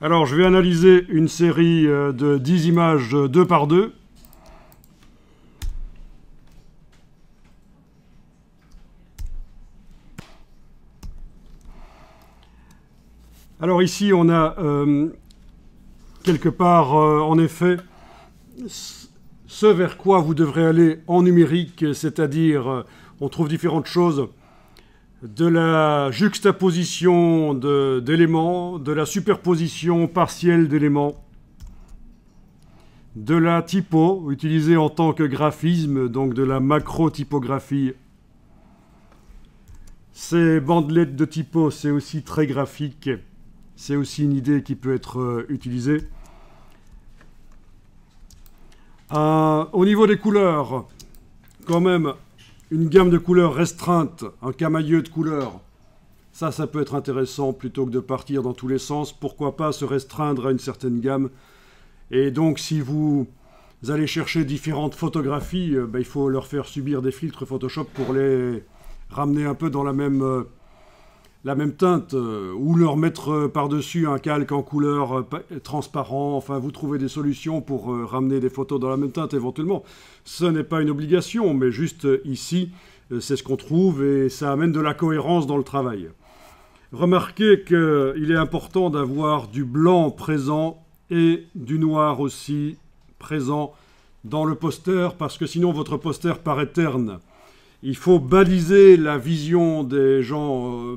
Alors, je vais analyser une série de 10 images 2 par 2. Alors ici, on a quelque part, en effet, ce vers quoi vous devrez aller en numérique, c'est-à-dire, on trouve différentes choses, de la juxtaposition d'éléments, de la superposition partielle d'éléments, de la typo, utilisée en tant que graphisme, donc de la macro-typographie. Ces bandelettes de typo, c'est aussi très graphique, c'est aussi une idée qui peut être utilisée. Au niveau des couleurs, quand même, une gamme de couleurs restreinte, un camailleux de couleurs, ça peut être intéressant plutôt que de partir dans tous les sens. Pourquoi pas se restreindre à une certaine gamme? Et donc, si vous allez chercher différentes photographies, il faut leur faire subir des filtres Photoshop pour les ramener un peu dans la même teinte, ou leur mettre par-dessus un calque en couleur transparent. Enfin, vous trouvez des solutions pour ramener des photos dans la même teinte éventuellement. Ce n'est pas une obligation, mais juste ici, c'est ce qu'on trouve et ça amène de la cohérence dans le travail. Remarquez qu'il est important d'avoir du blanc présent et du noir aussi présent dans le poster, parce que sinon votre poster paraît terne. Il faut baliser la vision des gens,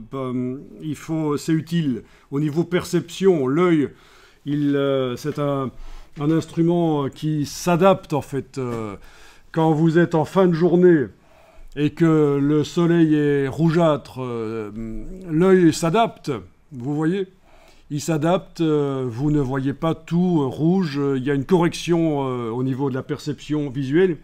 c'est utile. Au niveau perception, l'œil, c'est un instrument qui s'adapte en fait. Quand vous êtes en fin de journée et que le soleil est rougeâtre, l'œil s'adapte, vous voyez? Il s'adapte, vous ne voyez pas tout rouge, il y a une correction au niveau de la perception visuelle.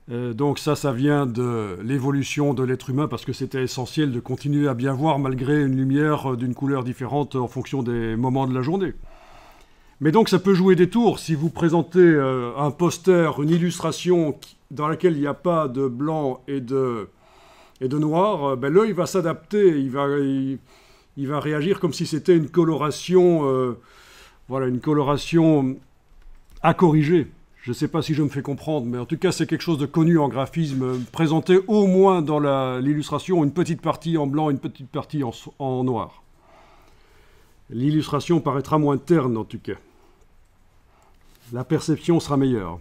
Donc ça vient de l'évolution de l'être humain, parce que c'était essentiel de continuer à bien voir malgré une lumière d'une couleur différente en fonction des moments de la journée. Mais donc ça peut jouer des tours. Si vous présentez un poster, une illustration dans laquelle il n'y a pas de blanc et de noir, l'œil va s'adapter, il va réagir comme si c'était une coloration, voilà, une coloration à corriger. Je ne sais pas si je me fais comprendre, mais en tout cas, c'est quelque chose de connu en graphisme, présenté au moins dans l'illustration, une petite partie en blanc, une petite partie en noir. L'illustration paraîtra moins terne, en tout cas. La perception sera meilleure.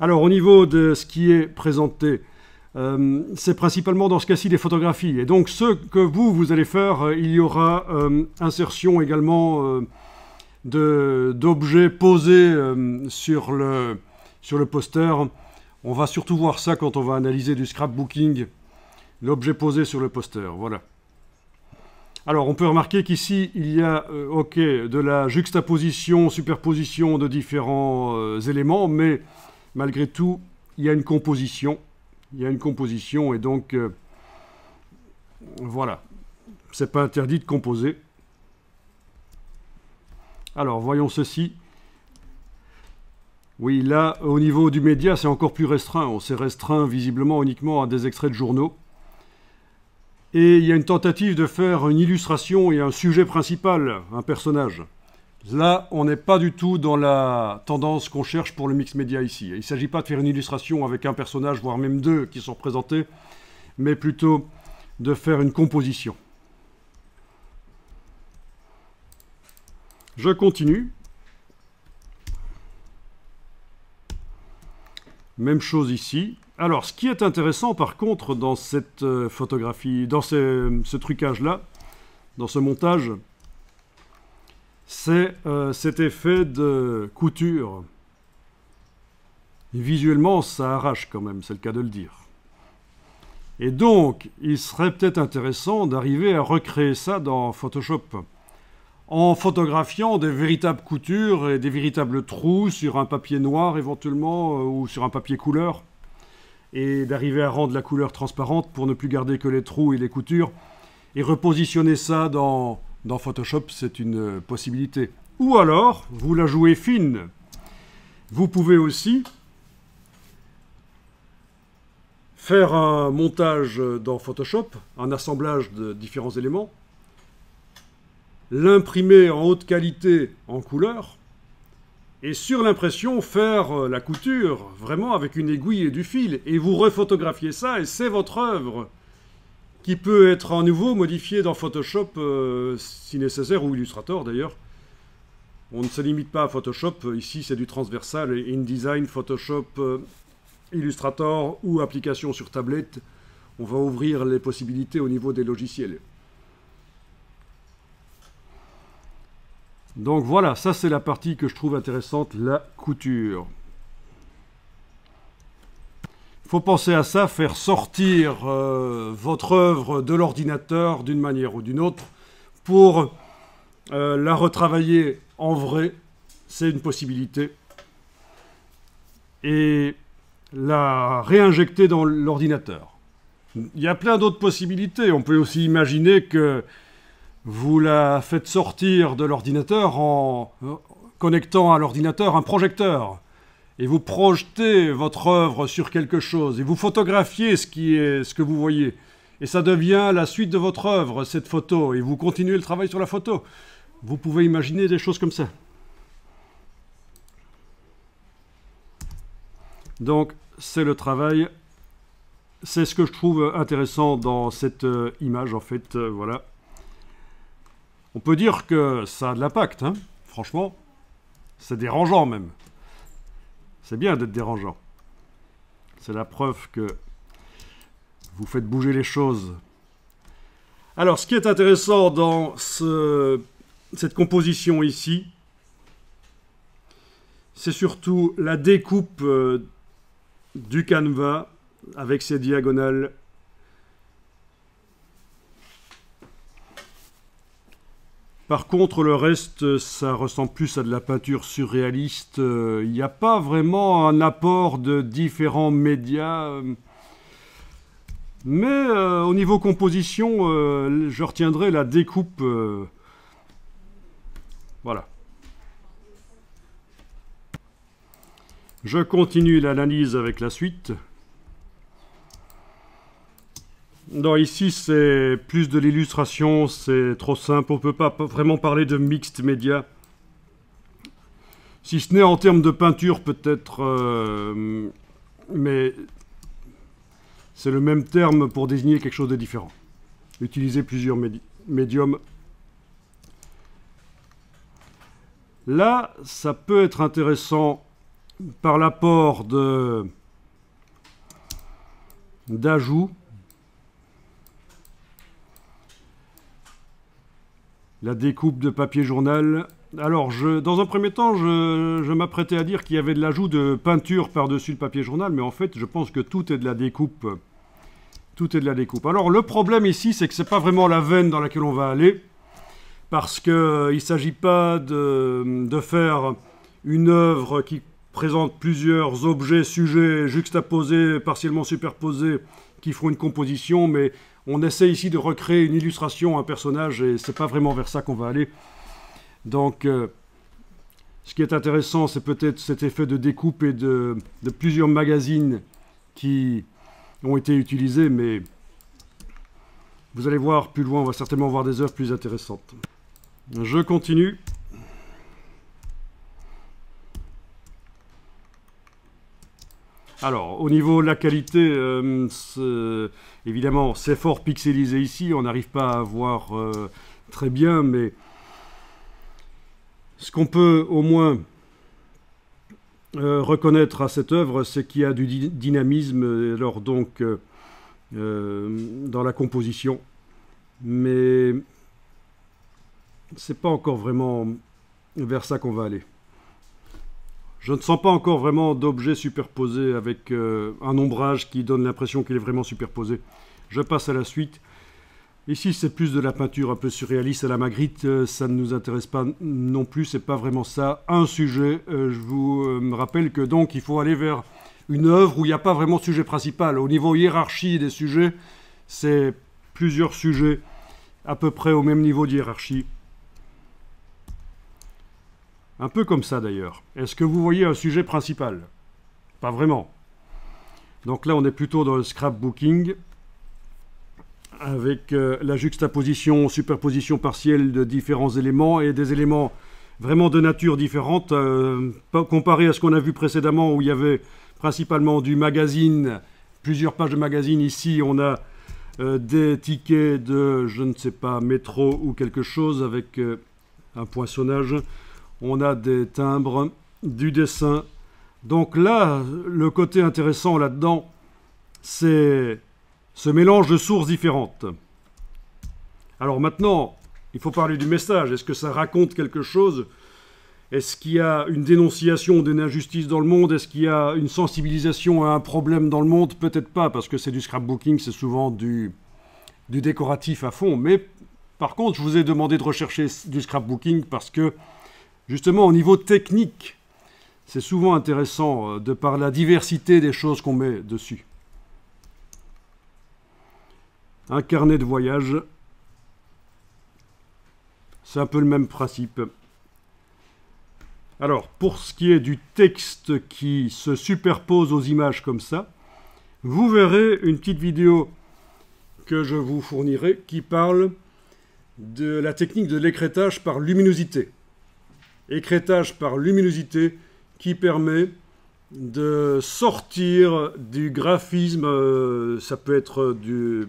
Alors, au niveau de ce qui est présenté, c'est principalement dans ce cas-ci des photographies. Et donc, ce que vous allez faire, il y aura insertion également d'objets posés sur le poster. On va surtout voir ça quand on va analyser du scrapbooking, l'objet posé sur le poster, voilà. Alors on peut remarquer qu'ici il y a de la juxtaposition, superposition de différents éléments, mais malgré tout il y a une composition. Il y a une composition et donc voilà, c'est pas interdit de composer. Alors, voyons ceci. Oui, là, au niveau du média, c'est encore plus restreint. On s'est restreint visiblement uniquement à des extraits de journaux. Et il y a une tentative de faire une illustration et un sujet principal, un personnage. Là, on n'est pas du tout dans la tendance qu'on cherche pour le mix média ici. Il ne s'agit pas de faire une illustration avec un personnage, voire même deux qui sont présentés, mais plutôt de faire une composition. Je continue. Même chose ici. Alors, ce qui est intéressant par contre dans cette photographie, dans ce trucage-là, dans ce montage, c'est cet effet de couture. Et visuellement, ça arrache quand même, c'est le cas de le dire. Et donc, il serait peut-être intéressant d'arriver à recréer ça dans Photoshop, en photographiant des véritables coutures et des véritables trous sur un papier noir éventuellement, ou sur un papier couleur, et d'arriver à rendre la couleur transparente pour ne plus garder que les trous et les coutures, et repositionner ça dans Photoshop, c'est une possibilité. Ou alors, vous la jouez fine. Vous pouvez aussi faire un montage dans Photoshop, un assemblage de différents éléments, l'imprimer en haute qualité en couleur, et sur l'impression faire la couture, vraiment avec une aiguille et du fil, et vous refotographiez ça, et c'est votre œuvre, qui peut être à nouveau modifiée dans Photoshop si nécessaire, ou Illustrator d'ailleurs. On ne se limite pas à Photoshop, ici c'est du transversal, InDesign, Photoshop, Illustrator ou application sur tablette. On va ouvrir les possibilités au niveau des logiciels. Donc voilà, ça c'est la partie que je trouve intéressante, la couture. Il faut penser à ça, faire sortir votre œuvre de l'ordinateur d'une manière ou d'une autre pour la retravailler en vrai, c'est une possibilité. Et la réinjecter dans l'ordinateur. Il y a plein d'autres possibilités. On peut aussi imaginer que vous la faites sortir de l'ordinateur en connectant à l'ordinateur un projecteur. Et vous projetez votre œuvre sur quelque chose. Et vous photographiez ce que vous voyez. Et ça devient la suite de votre œuvre, cette photo. Et vous continuez le travail sur la photo. Vous pouvez imaginer des choses comme ça. Donc, c'est le travail. C'est ce que je trouve intéressant dans cette image, en fait. Voilà. On peut dire que ça a de l'impact, hein. Franchement, c'est dérangeant même. C'est bien d'être dérangeant. C'est la preuve que vous faites bouger les choses. Alors, ce qui est intéressant dans cette composition ici, c'est surtout la découpe du canevas avec ses diagonales. Par contre, le reste, ça ressemble plus à de la peinture surréaliste. Il n'y a pas vraiment un apport de différents médias. Mais au niveau composition, je retiendrai la découpe. Voilà. Je continue l'analyse avec la suite. Non, ici c'est plus de l'illustration, c'est trop simple, on ne peut pas vraiment parler de mixed media. Si ce n'est en termes de peinture peut-être, mais c'est le même terme pour désigner quelque chose de différent. Utiliser plusieurs médiums. Là, ça peut être intéressant par l'apport d'ajout. La découpe de papier journal. Alors, dans un premier temps, je m'apprêtais à dire qu'il y avait de l'ajout de peinture par-dessus le papier journal, mais en fait, je pense que tout est de la découpe. Tout est de la découpe. Alors, le problème ici, c'est que ce n'est pas vraiment la veine dans laquelle on va aller, parce qu'il ne s'agit pas de faire une œuvre qui présente plusieurs objets, sujets juxtaposés, partiellement superposés, qui font une composition, mais on essaie ici de recréer une illustration, un personnage, et c'est pas vraiment vers ça qu'on va aller. Donc, ce qui est intéressant, c'est peut-être cet effet de découpe et de plusieurs magazines qui ont été utilisés, mais vous allez voir plus loin, on va certainement voir des œuvres plus intéressantes. Je continue. Alors, au niveau de la qualité, évidemment, c'est fort pixelisé ici, on n'arrive pas à voir très bien, mais ce qu'on peut au moins reconnaître à cette œuvre, c'est qu'il y a du dynamisme, alors donc, dans la composition, mais c'est pas encore vraiment vers ça qu'on va aller. Je ne sens pas encore vraiment d'objet superposé avec un ombrage qui donne l'impression qu'il est vraiment superposé. Je passe à la suite. Ici, c'est plus de la peinture un peu surréaliste à la Magritte. Ça ne nous intéresse pas non plus, c'est pas vraiment ça. Un sujet, je vous rappelle que donc il faut aller vers une œuvre où il n'y a pas vraiment de sujet principal. Au niveau hiérarchie des sujets, c'est plusieurs sujets à peu près au même niveau de hiérarchie. Un peu comme ça d'ailleurs. Est-ce que vous voyez un sujet principal? Pas vraiment. Donc là, on est plutôt dans le scrapbooking. avec la juxtaposition, superposition partielle de différents éléments et des éléments vraiment de nature différente, comparé à ce qu'on a vu précédemment où il y avait principalement du magazine, plusieurs pages de magazine. Ici, on a des tickets de, je ne sais pas, métro ou quelque chose avec un poinçonnage. On a des timbres, du dessin. Donc là, le côté intéressant là-dedans, c'est ce mélange de sources différentes. Alors maintenant, il faut parler du message. Est-ce que ça raconte quelque chose? Est-ce qu'il y a une dénonciation d'une injustice dans le monde? Est-ce qu'il y a une sensibilisation à un problème dans le monde? Peut-être pas, parce que c'est du scrapbooking, c'est souvent du décoratif à fond. Mais par contre, je vous ai demandé de rechercher du scrapbooking parce que, justement, au niveau technique, c'est souvent intéressant de par la diversité des choses qu'on met dessus. Un carnet de voyage, c'est un peu le même principe. Alors, pour ce qui est du texte qui se superpose aux images comme ça, vous verrez une petite vidéo que je vous fournirai qui parle de la technique de l'écrêtage par luminosité. Écrêtage par luminosité qui permet de sortir du graphisme, ça peut être de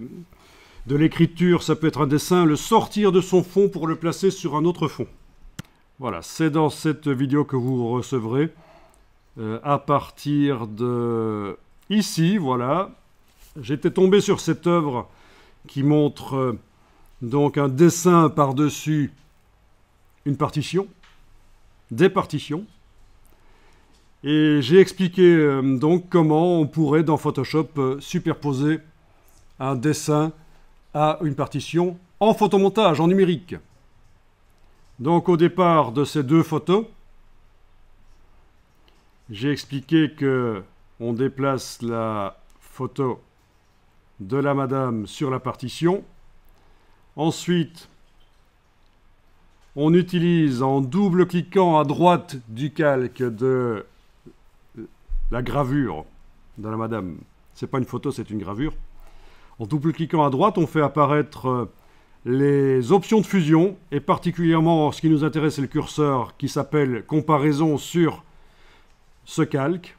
l'écriture, ça peut être un dessin, le sortir de son fond pour le placer sur un autre fond. Voilà, c'est dans cette vidéo que vous recevrez à partir de ici, voilà. J'étais tombé sur cette œuvre qui montre donc un dessin par-dessus une partition, des partitions. Et j'ai expliqué donc comment on pourrait dans Photoshop superposer un dessin à une partition en photomontage, en numérique. Donc au départ de ces deux photos, j'ai expliqué que on déplace la photo de la madame sur la partition. Ensuite, on utilise en double-cliquant à droite du calque de la gravure de la madame. C'est pas une photo, c'est une gravure. En double-cliquant à droite, on fait apparaître les options de fusion, et particulièrement ce qui nous intéresse, c'est le curseur qui s'appelle comparaison sur ce calque.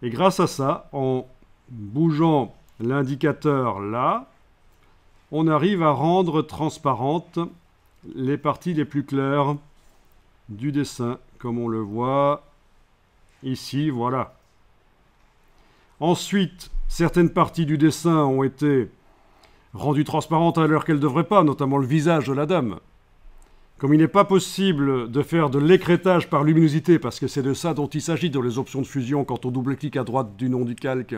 Et grâce à ça, en bougeant l'indicateur là, on arrive à rendre transparentes les parties les plus claires du dessin, comme on le voit ici, voilà. Ensuite, certaines parties du dessin ont été rendues transparentes alors qu'elles ne devraient pas, notamment le visage de la dame. Comme il n'est pas possible de faire de l'écrêtage par luminosité, parce que c'est de ça dont il s'agit dans les options de fusion quand on double-clique à droite du nom du calque.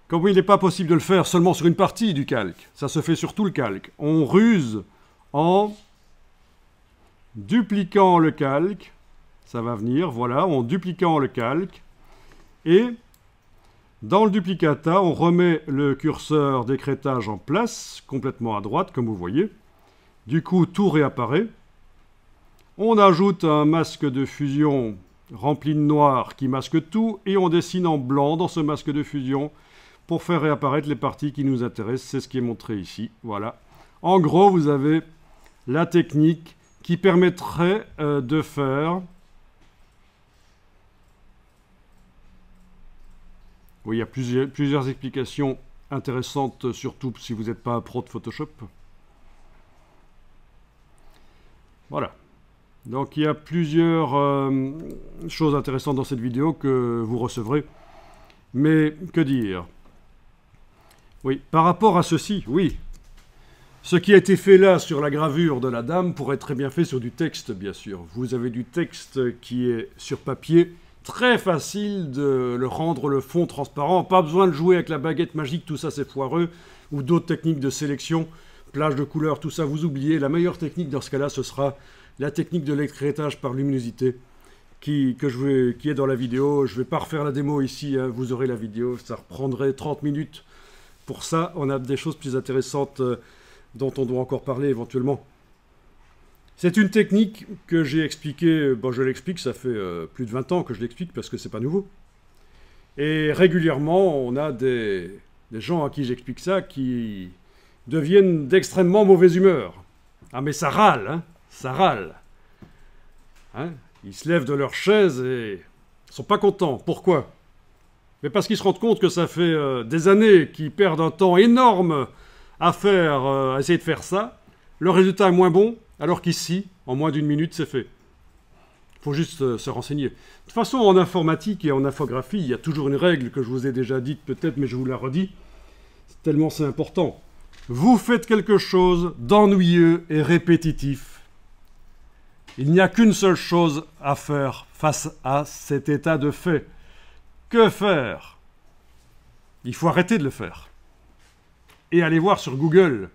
Comme il n'est pas possible de le faire seulement sur une partie du calque, ça se fait sur tout le calque. On ruse en dupliquant le calque, ça va venir, voilà, en dupliquant le calque, et dans le duplicata, on remet le curseur d'écrêtage en place, complètement à droite, comme vous voyez. Du coup, tout réapparaît. On ajoute un masque de fusion rempli de noir qui masque tout, et on dessine en blanc dans ce masque de fusion pour faire réapparaître les parties qui nous intéressent. C'est ce qui est montré ici. Voilà. En gros, vous avez la technique qui permettrait de faire... Oui, il y a plusieurs explications intéressantes, surtout si vous n'êtes pas un pro de Photoshop. Voilà. Donc il y a plusieurs choses intéressantes dans cette vidéo que vous recevrez. Mais que dire? Oui, par rapport à ceci, oui. Ce qui a été fait là sur la gravure de la dame pourrait être très bien fait sur du texte, bien sûr. Vous avez du texte qui est sur papier. Très facile de le rendre le fond transparent. Pas besoin de jouer avec la baguette magique, tout ça c'est foireux. Ou d'autres techniques de sélection, plage de couleurs, tout ça vous oubliez. La meilleure technique dans ce cas-là, ce sera la technique de l'écrêtage par luminosité qui est dans la vidéo. Je ne vais pas refaire la démo ici, hein, vous aurez la vidéo, ça reprendrait 30 minutes. Pour ça, on a des choses plus intéressantes dont on doit encore parler éventuellement. C'est une technique que j'ai expliquée, bon je l'explique, ça fait plus de 20 ans que je l'explique parce que c'est pas nouveau. Et régulièrement, on a des des gens à qui j'explique ça qui deviennent d'extrêmement mauvaise humeur. Ah mais ça râle, hein, ça râle. Hein, ils se lèvent de leur chaise et ils sont pas contents. Pourquoi? Mais parce qu'ils se rendent compte que ça fait des années qu'ils perdent un temps énorme à faire, à essayer de faire ça. Le résultat est moins bon, alors qu'ici, en moins d'une minute, c'est fait. Il faut juste se renseigner. De toute façon, en informatique et en infographie, il y a toujours une règle que je vous ai déjà dite peut-être, mais je vous la redis. Tellement c'est important. Vous faites quelque chose d'ennuyeux et répétitif. Il n'y a qu'une seule chose à faire face à cet état de fait. Que faire? Il faut arrêter de le faire. Et aller voir sur Google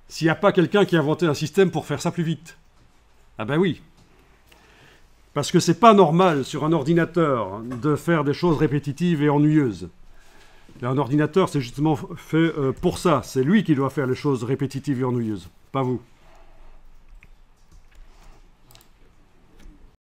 s'il n'y a pas quelqu'un qui a inventé un système pour faire ça plus vite. Ah ben oui. Parce que c'est pas normal sur un ordinateur de faire des choses répétitives et ennuyeuses. Et un ordinateur, c'est justement fait pour ça. C'est lui qui doit faire les choses répétitives et ennuyeuses, pas vous.